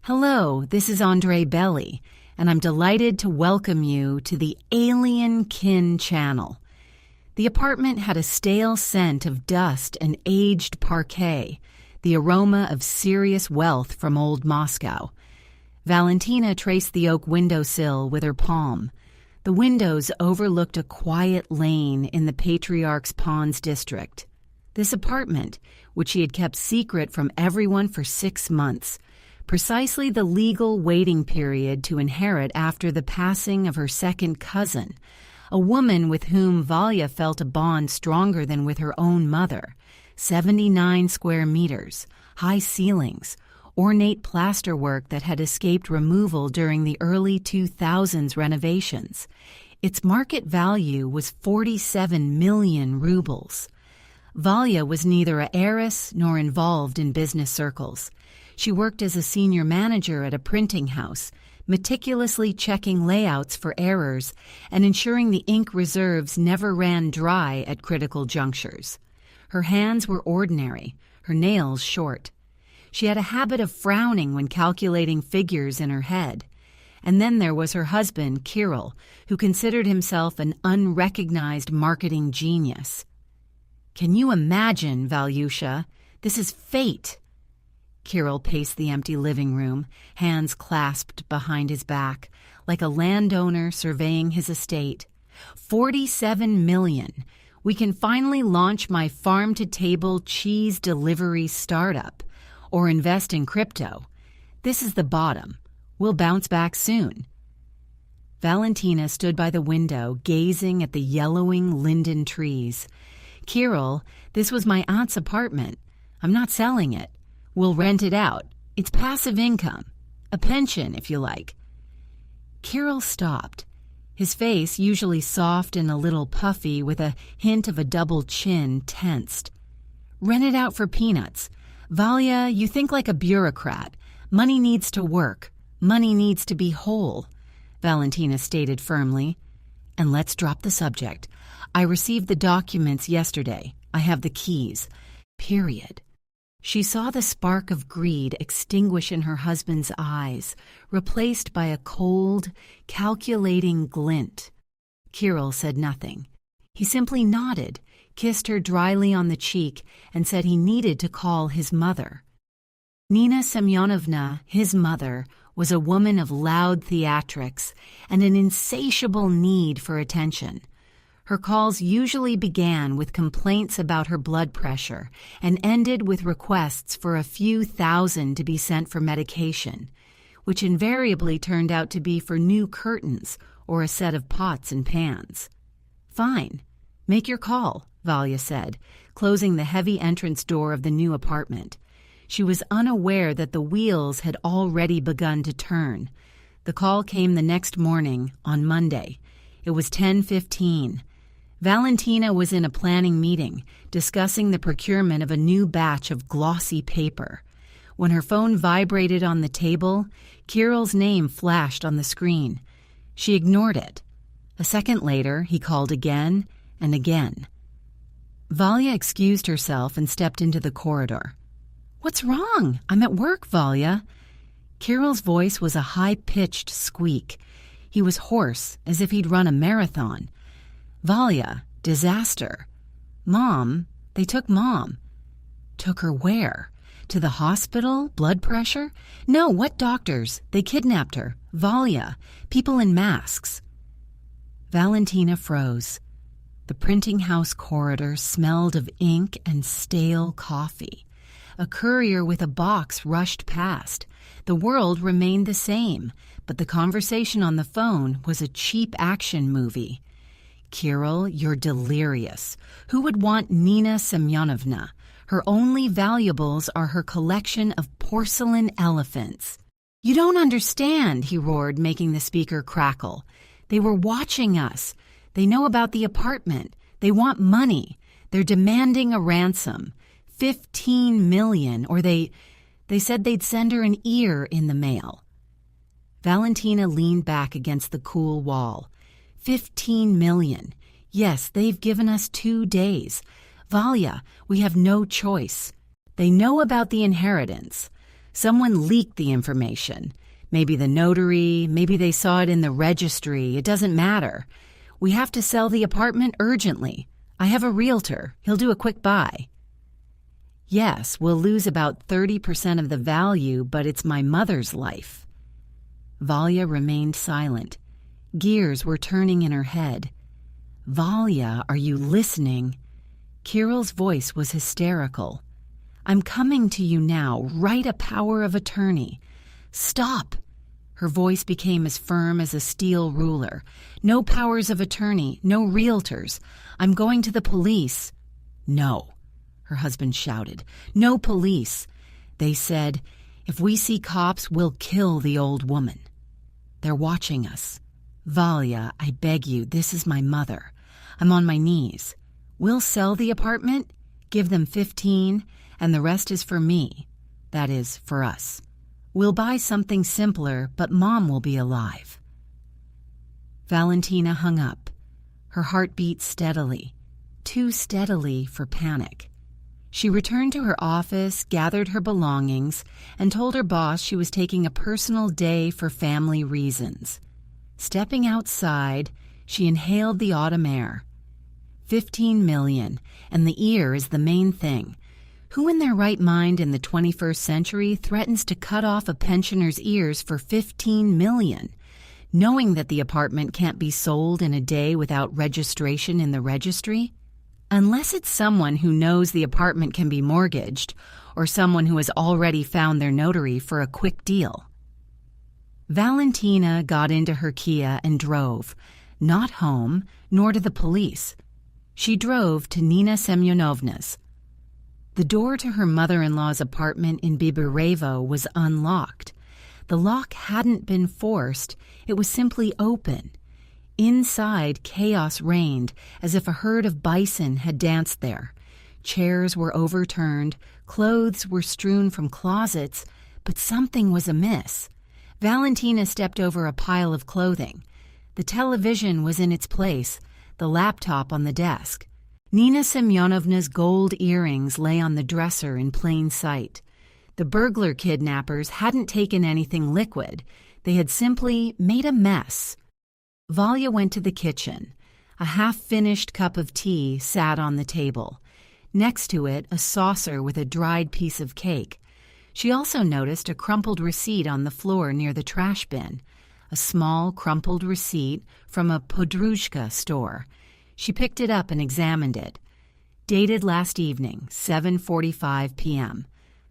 Hello, this is Andre Belli, and I'm delighted to welcome you to the Alien Kin channel. The apartment had a stale scent of dust and aged parquet, the aroma of serious wealth from old Moscow. Valentina traced the oak windowsill with her palm. The windows overlooked a quiet lane in the Patriarch's Ponds district. This apartment, which she had kept secret from everyone for 6 months, precisely the legal waiting period to inherit after the passing of her second cousin, a woman with whom Valya felt a bond stronger than with her own mother. 79 square meters, high ceilings, ornate plasterwork that had escaped removal during the early 2000s renovations. Its market value was 47 million rubles. Valya was neither an heiress nor involved in business circles. She worked as a senior manager at a printing house, meticulously checking layouts for errors and ensuring the ink reserves never ran dry at critical junctures. Her hands were ordinary, her nails short. She had a habit of frowning when calculating figures in her head. And then there was her husband, Kirill, who considered himself an unrecognized marketing genius. "Can you imagine, Valyusha? This is fate." Kirill paced the empty living room, hands clasped behind his back, like a landowner surveying his estate. 47 million. We can finally launch my farm-to-table cheese delivery startup, or invest in crypto. This is the bottom. We'll bounce back soon. Valentina stood by the window, gazing at the yellowing linden trees. "Kirill, this was my aunt's apartment. I'm not selling it. We'll rent it out. It's passive income. A pension, if you like." Kirill stopped. His face, usually soft and a little puffy with a hint of a double chin, tensed. "Rent it out for peanuts. Valya, you think like a bureaucrat. Money needs to work. Money needs to be whole," Valentina stated firmly. "And let's drop the subject. I received the documents yesterday. I have the keys. Period." She saw the spark of greed extinguish in her husband's eyes, replaced by a cold, calculating glint. Kirill said nothing. He simply nodded, kissed her dryly on the cheek, and said he needed to call his mother. Nina Semyonovna, his mother, was a woman of loud theatrics and an insatiable need for attention. Her calls usually began with complaints about her blood pressure and ended with requests for a few thousand to be sent for medication, which invariably turned out to be for new curtains or a set of pots and pans. "Fine. Make your call," Valya said, closing the heavy entrance door of the new apartment. She was unaware that the wheels had already begun to turn. The call came the next morning, on Monday. It was 10:15. Valentina was in a planning meeting, discussing the procurement of a new batch of glossy paper. When her phone vibrated on the table, Kirill's name flashed on the screen. She ignored it. A second later, he called again and again. Valya excused herself and stepped into the corridor. "What's wrong? I'm at work, Valya." Kirill's voice was a high-pitched squeak. He was hoarse, as if he'd run a marathon. "Valya, disaster. Mom, they took Mom." "Took her where? To the hospital? Blood pressure?" "No, what doctors? They kidnapped her. Valya, people in masks." Valentina froze. The printing house corridor smelled of ink and stale coffee. A courier with a box rushed past. The world remained the same, but the conversation on the phone was a cheap action movie. "Kirill, you're delirious. Who would want Nina Semyonovna? Her only valuables are her collection of porcelain elephants." "You don't understand," he roared, making the speaker crackle. "They were watching us. They know about the apartment. They want money. They're demanding a ransom. 15 million, or they said they'd send her an ear in the mail." Valentina leaned back against the cool wall. 15 million. Yes, they've given us 2 days. Valya, we have no choice. They know about the inheritance. Someone leaked the information. Maybe the notary, maybe they saw it in the registry. It doesn't matter. We have to sell the apartment urgently. I have a realtor. He'll do a quick buy. Yes, we'll lose about 30% of the value, but it's my mother's life. Valya remained silent. Gears were turning in her head. Valya, are you listening? Kirill's voice was hysterical. I'm coming to you now. Write a power of attorney. Stop. Her voice became as firm as a steel ruler. No powers of attorney, no realtors. I'm going to the police. No, her husband shouted. No police. They said, if we see cops, we'll kill the old woman. They're watching us. Valya, I beg you, this is my mother. I'm on my knees. We'll sell the apartment, give them 15, and the rest is for me. That is, for us. We'll buy something simpler, but Mom will be alive. Valentina hung up. Her heart beat steadily, too steadily for panic. She returned to her office, gathered her belongings, and told her boss she was taking a personal day for family reasons. Stepping outside, she inhaled the autumn air. 15 million, and the ear is the main thing. Who in their right mind in the 21st century threatens to cut off a pensioner's ears for 15 million, knowing that the apartment can't be sold in a day without registration in the registry? Unless it's someone who knows the apartment can be mortgaged, or someone who has already found their notary for a quick deal. Valentina got into her Kia and drove, not home, nor to the police. She drove to Nina Semyonovna's. The door to her mother-in-law's apartment in Biberevo was unlocked. The lock hadn't been forced, it was simply open. Inside, chaos reigned, as if a herd of bison had danced there. Chairs were overturned, clothes were strewn from closets, but something was amiss. Valentina stepped over a pile of clothing. The television was in its place, the laptop on the desk. Nina Semyonovna's gold earrings lay on the dresser in plain sight. The burglar kidnappers hadn't taken anything liquid. They had simply made a mess. Valya went to the kitchen. A half-finished cup of tea sat on the table. Next to it, a saucer with a dried piece of cake. She also noticed a crumpled receipt on the floor near the trash bin. A small, crumpled receipt from a Podrushka store. She picked it up and examined it. Dated last evening, 7:45 p.m.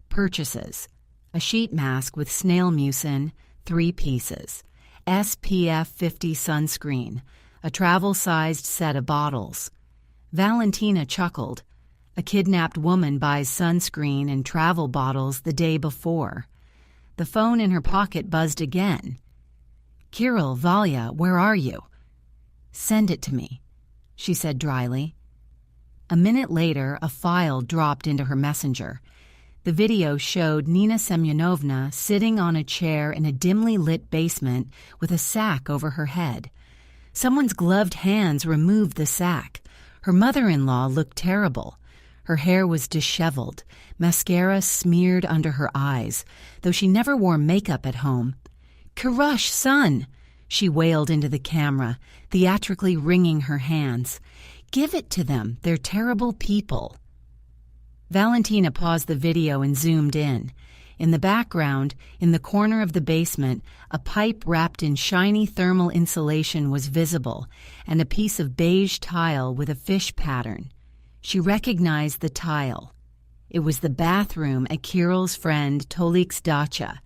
Purchases: a sheet mask with snail mucin, 3 pieces. SPF 50 sunscreen, a travel-sized set of bottles. Valentina chuckled. A kidnapped woman buys sunscreen and travel bottles the day before. The phone in her pocket buzzed again. Kirill, Valya, where are you? Send it to me, she said dryly. A minute later, a file dropped into her messenger. The video showed Nina Semyonovna sitting on a chair in a dimly lit basement with a sack over her head. Someone's gloved hands removed the sack. Her mother-in-law looked terrible. Her hair was disheveled, mascara smeared under her eyes, though she never wore makeup at home. "Karush, son!" she wailed into the camera, theatrically wringing her hands. "Give it to them. They're terrible people." Valentina paused the video and zoomed in. In the background, in the corner of the basement, a pipe wrapped in shiny thermal insulation was visible, and a piece of beige tile with a fish pattern. She recognized the tile. It was the bathroom at Kirill's friend Tolik's dacha.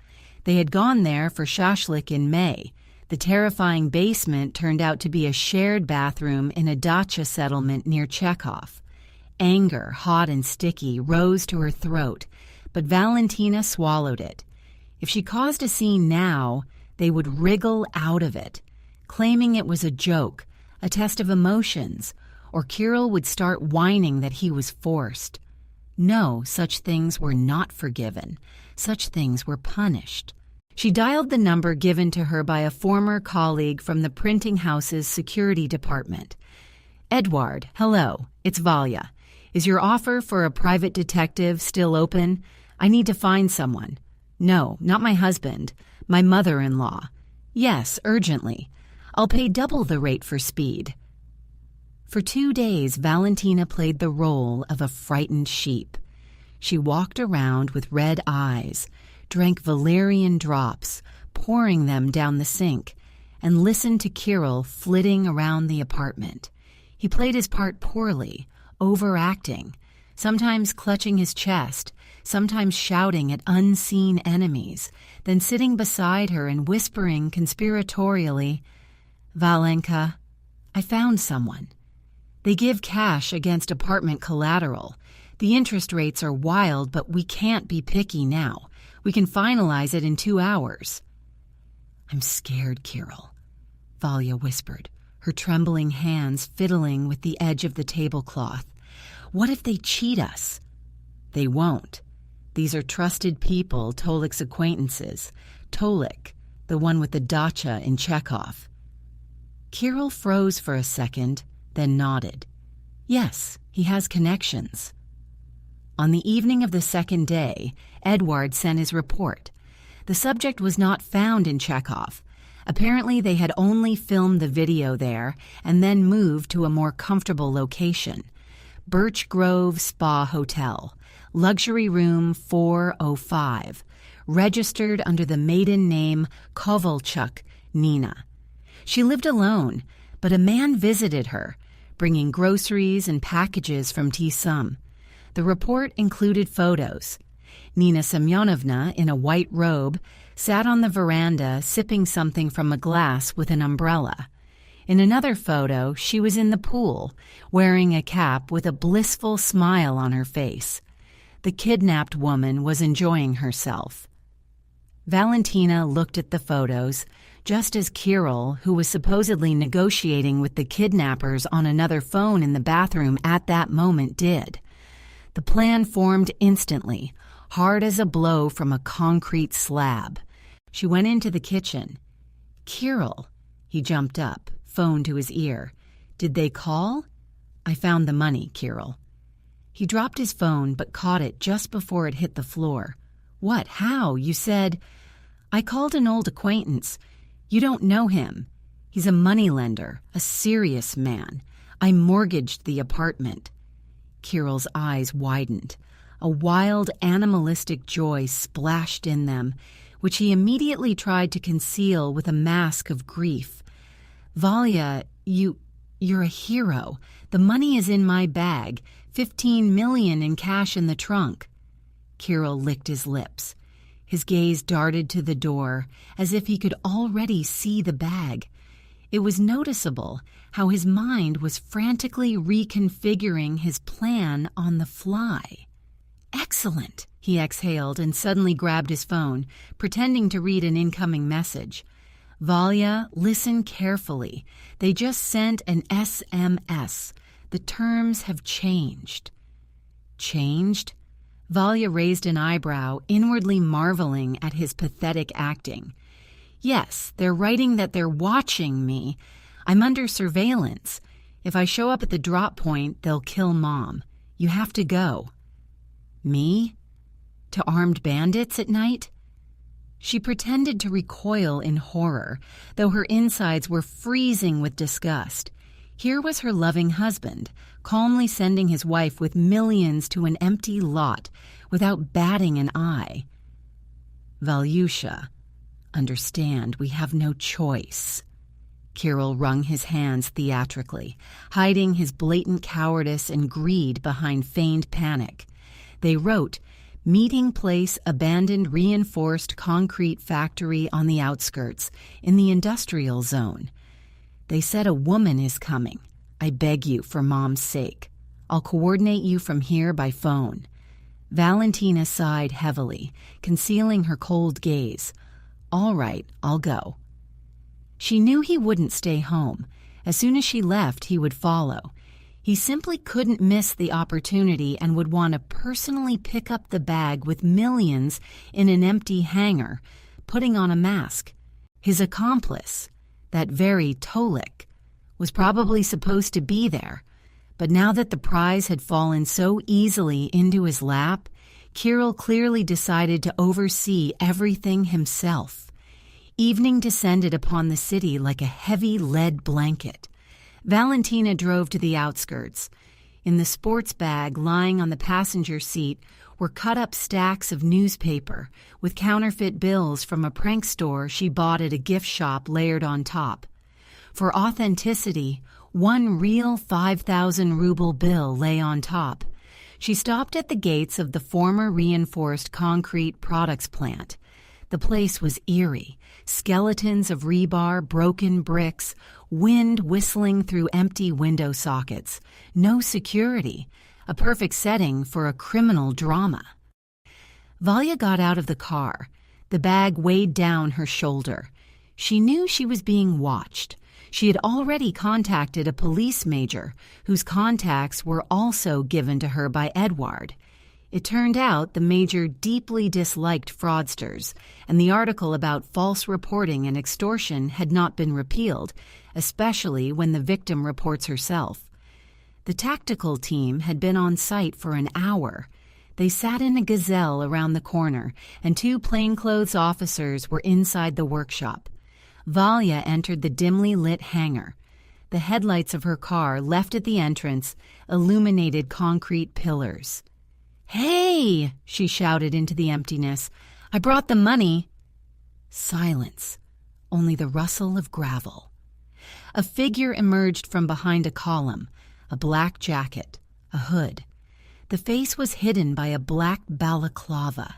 They had gone there for shashlik in May. The terrifying basement turned out to be a shared bathroom in a dacha settlement near Chekhov. Anger, hot and sticky, rose to her throat, but Valentina swallowed it. If she caused a scene now, they would wriggle out of it, claiming it was a joke, a test of emotions, or Kirill would start whining that he was forced. No, such things were not forgiven. Such things were punished. She dialed the number given to her by a former colleague from the printing house's security department. "Edward, hello, it's Valya. Is your offer for a private detective still open? I need to find someone." No, not my husband. My mother-in-law. Yes, urgently. I'll pay double the rate for speed. For 2 days, Valentina played the role of a frightened sheep. She walked around with red eyes, drank valerian drops, pouring them down the sink, and listened to Kirill flitting around the apartment. He played his part poorly, overacting, sometimes clutching his chest, sometimes shouting at unseen enemies, then sitting beside her and whispering conspiratorially, "Valenka, I found someone. They give cash against apartment collateral. The interest rates are wild, but we can't be picky now. We can finalize it in 2 hours." "I'm scared, Kirill," Valya whispered, her trembling hands fiddling with the edge of the tablecloth. "What if they cheat us?" "They won't. These are trusted people, Tolik's acquaintances. Tolik, the one with the dacha in Chekhov." Kirill froze for a second, then nodded. "Yes, he has connections." On the evening of the second day, Edward sent his report. The subject was not found in Chekhov. Apparently, they had only filmed the video there and then moved to a more comfortable location. Birch Grove Spa Hotel, luxury room 405, registered under the maiden name Kovalchuk, Nina. She lived alone, but a man visited her, bringing groceries and packages from Tsum. The report included photos. Nina Semyonovna, in a white robe, sat on the veranda sipping something from a glass with an umbrella. In another photo, she was in the pool, wearing a cap with a blissful smile on her face. The kidnapped woman was enjoying herself. Valentina looked at the photos, just as Kirill, who was supposedly negotiating with the kidnappers on another phone in the bathroom at that moment, did. The plan formed instantly, hard as a blow from a concrete slab. She went into the kitchen. "Kirill," he jumped up, phone to his ear. "Did they call?" "I found the money, Kirill." He dropped his phone but caught it just before it hit the floor. "What? How? You said—" "I called an old acquaintance. You don't know him. He's a moneylender, a serious man. I mortgaged the apartment." Kirill's eyes widened. A wild, animalistic joy splashed in them, which he immediately tried to conceal with a mask of grief. "Valya, you're a hero. The money is in my bag. 15 million in cash in the trunk." Kirill licked his lips. His gaze darted to the door, as if he could already see the bag. It was noticeable how his mind was frantically reconfiguring his plan on the fly. "Excellent," he exhaled and suddenly grabbed his phone, pretending to read an incoming message. "Valya, listen carefully. They just sent an SMS. The terms have changed." "Changed?" Valya raised an eyebrow, inwardly marveling at his pathetic acting. "Yes, they're writing that they're watching me. I'm under surveillance. If I show up at the drop point, they'll kill Mom. You have to go." "Me? To armed bandits at night?" She pretended to recoil in horror, though her insides were freezing with disgust. Here was her loving husband, calmly sending his wife with millions to an empty lot without batting an eye. "Valyusha, understand, we have no choice." Kirill wrung his hands theatrically, hiding his blatant cowardice and greed behind feigned panic. They wrote, "Meeting place abandoned reinforced concrete factory on the outskirts, in the industrial zone. They said a woman is coming. I beg you, for Mom's sake. I'll coordinate you from here by phone." Valentina sighed heavily, concealing her cold gaze. "All right, I'll go." She knew he wouldn't stay home. As soon as she left, he would follow. He simply couldn't miss the opportunity and would want to personally pick up the bag with millions in an empty hangar, putting on a mask. His accomplice, that very Tolik, was probably supposed to be there, but now that the prize had fallen so easily into his lap, Kirill clearly decided to oversee everything himself. Evening descended upon the city like a heavy lead blanket. Valentina drove to the outskirts. In the sports bag lying on the passenger seat were cut-up stacks of newspaper with counterfeit bills from a prank store she bought at a gift shop layered on top. For authenticity, one real 5,000 ruble bill lay on top. She stopped at the gates of the former reinforced concrete products plant. The place was eerie. Skeletons of rebar, broken bricks, wind whistling through empty window sockets. No security. A perfect setting for a criminal drama. Valya got out of the car. The bag weighed down her shoulder. She knew she was being watched. She had already contacted a police major, whose contacts were also given to her by Edward. It turned out the major deeply disliked fraudsters, and the article about false reporting and extortion had not been repealed, especially when the victim reports herself. The tactical team had been on site for an hour. They sat in a gazelle around the corner, and two plainclothes officers were inside the workshop. Valya entered the dimly lit hangar. The headlights of her car, left at the entrance, illuminated concrete pillars. "Hey!" she shouted into the emptiness. "I brought the money." Silence. Only the rustle of gravel. A figure emerged from behind a column, a black jacket, a hood. The face was hidden by a black balaclava.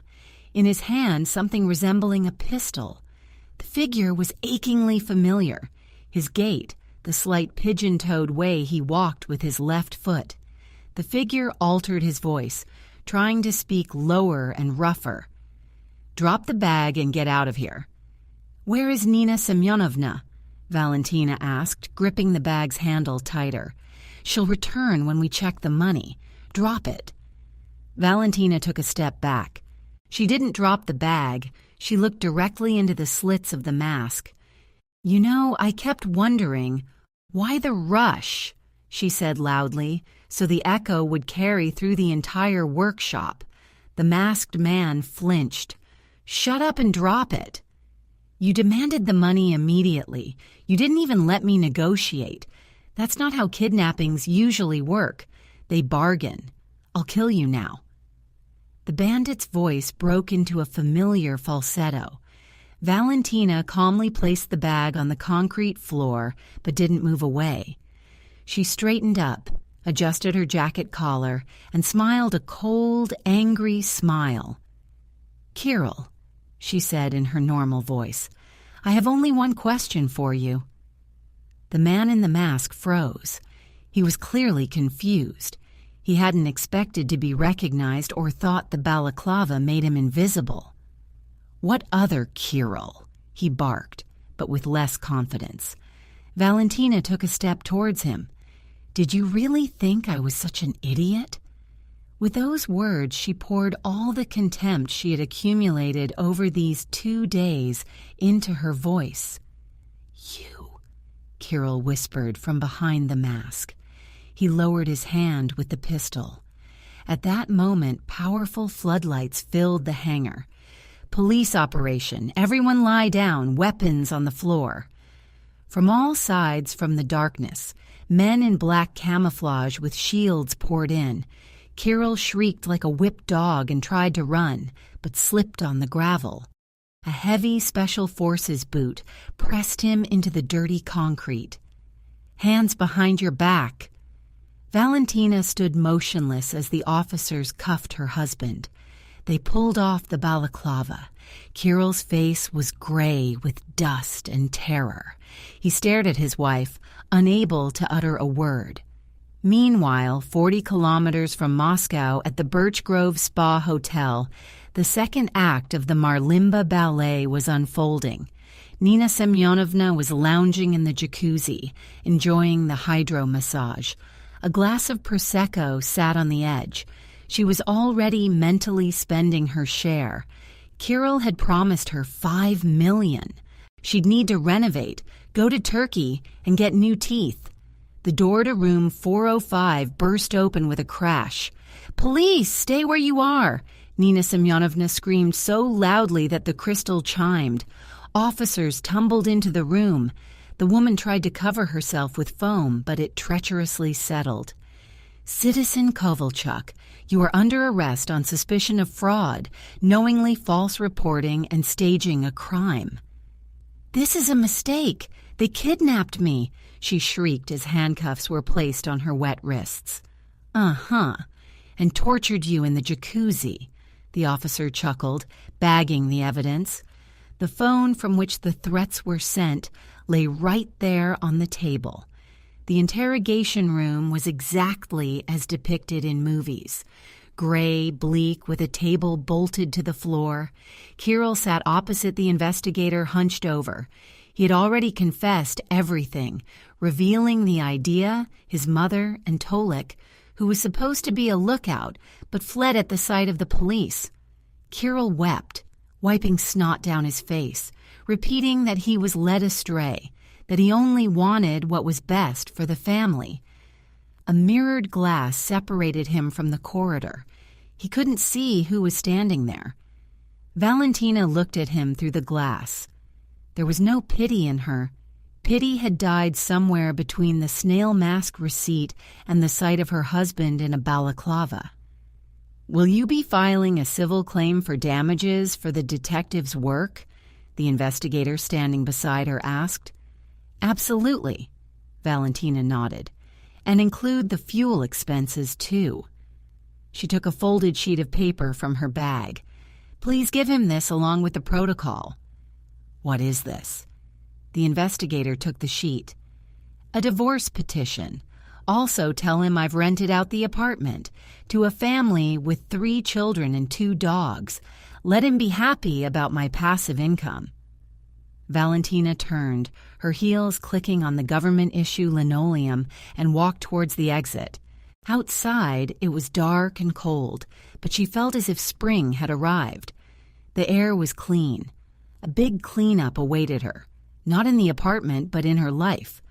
In his hand, something resembling a pistol. The figure was achingly familiar. His gait, the slight pigeon-toed way he walked with his left foot. The figure altered his voice, trying to speak lower and rougher. "Drop the bag and get out of here." "Where is Nina Semyonovna?" Valentina asked, gripping the bag's handle tighter. "She'll return when we check the money. Drop it." Valentina took a step back. She didn't drop the bag. She looked directly into the slits of the mask. "You know, I kept wondering, why the rush?" she said loudly, so the echo would carry through the entire workshop. The masked man flinched. "Shut up and drop it." "You demanded the money immediately. You didn't even let me negotiate. That's not how kidnappings usually work. They bargain. I'll kill you now." The bandit's voice broke into a familiar falsetto. Valentina calmly placed the bag on the concrete floor, but didn't move away. She straightened up, adjusted her jacket collar, and smiled a cold, angry smile. "Kirill," she said in her normal voice, "I have only one question for you." The man in the mask froze. He was clearly confused. He hadn't expected to be recognized or thought the balaclava made him invisible. "What other Kirill?" he barked, but with less confidence. Valentina took a step towards him. "Did you really think I was such an idiot?" With those words, she poured all the contempt she had accumulated over these 2 days into her voice. "You," Kirill whispered from behind the mask. He lowered his hand with the pistol. At that moment, powerful floodlights filled the hangar. "Police operation. Everyone lie down, weapons on the floor." From all sides from the darkness, men in black camouflage with shields poured in. Kirill shrieked like a whipped dog and tried to run, but slipped on the gravel. A heavy Special Forces boot pressed him into the dirty concrete. "Hands behind your back." Valentina stood motionless as the officers cuffed her husband. They pulled off the balaclava. Kirill's face was gray with dust and terror. He stared at his wife, unable to utter a word. Meanwhile, 40 kilometers from Moscow at the Birch Grove Spa Hotel, the second act of the Marlimba Ballet was unfolding. Nina Semyonovna was lounging in the jacuzzi, enjoying the hydro massage. A glass of Prosecco sat on the edge. She was already mentally spending her share. Kirill had promised her $5 million. She'd need to renovate, go to Turkey, and get new teeth. The door to room 405 burst open with a crash. "Police, stay where you are!" Nina Semyonovna screamed so loudly that the crystal chimed. Officers tumbled into the room. The woman tried to cover herself with foam, but it treacherously settled. "Citizen Kovalchuk, you are under arrest on suspicion of fraud, knowingly false reporting, and staging a crime." "This is a mistake. They kidnapped me," she shrieked as handcuffs were placed on her wet wrists. "Uh-huh. And tortured you in the jacuzzi," the officer chuckled, bagging the evidence. The phone from which the threats were sent lay right there on the table. The interrogation room was exactly as depicted in movies. Gray, bleak, with a table bolted to the floor. Kirill sat opposite the investigator, hunched over. He had already confessed everything, revealing the idea, his mother, and Tolik, who was supposed to be a lookout, but fled at the sight of the police. Kirill wept, wiping snot down his face, repeating that he was led astray, that he only wanted what was best for the family. A mirrored glass separated him from the corridor. He couldn't see who was standing there. Valentina looked at him through the glass. There was no pity in her. Pity had died somewhere between the snail mask receipt and the sight of her husband in a balaclava. "Will you be filing a civil claim for damages for the detective's work?" the investigator standing beside her asked. "Absolutely," Valentina nodded. "And include the fuel expenses, too." She took a folded sheet of paper from her bag. "Please give him this along with the protocol." "What is this?" The investigator took the sheet. "A divorce petition. Also tell him I've rented out the apartment to a family with 3 children and 2 dogs. Let him be happy about my passive income." Valentina turned, her heels clicking on the government-issue linoleum, and walked towards the exit. Outside, it was dark and cold, but she felt as if spring had arrived. The air was clean. A big cleanup awaited her, not in the apartment, but in her life.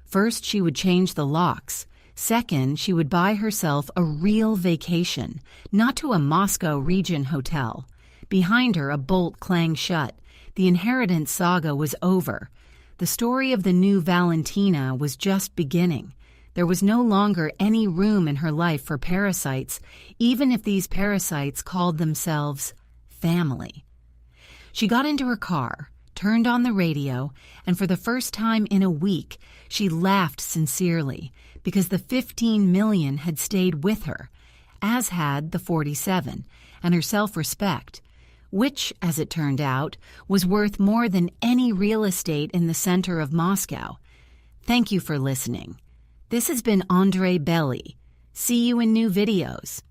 First, she would change the locks. Second, she would buy herself a real vacation, not to a Moscow region hotel. Behind her, a bolt clanged shut. The inheritance saga was over. The story of the new Valentina was just beginning. There was no longer any room in her life for parasites, even if these parasites called themselves family. She got into her car, turned on the radio, and for the first time in a week, she laughed sincerely because the 15 million had stayed with her, as had the 47, and her self-respect, which, as it turned out, was worth more than any real estate in the center of Moscow. Thank you for listening. This has been Andre Belli. See you in new videos.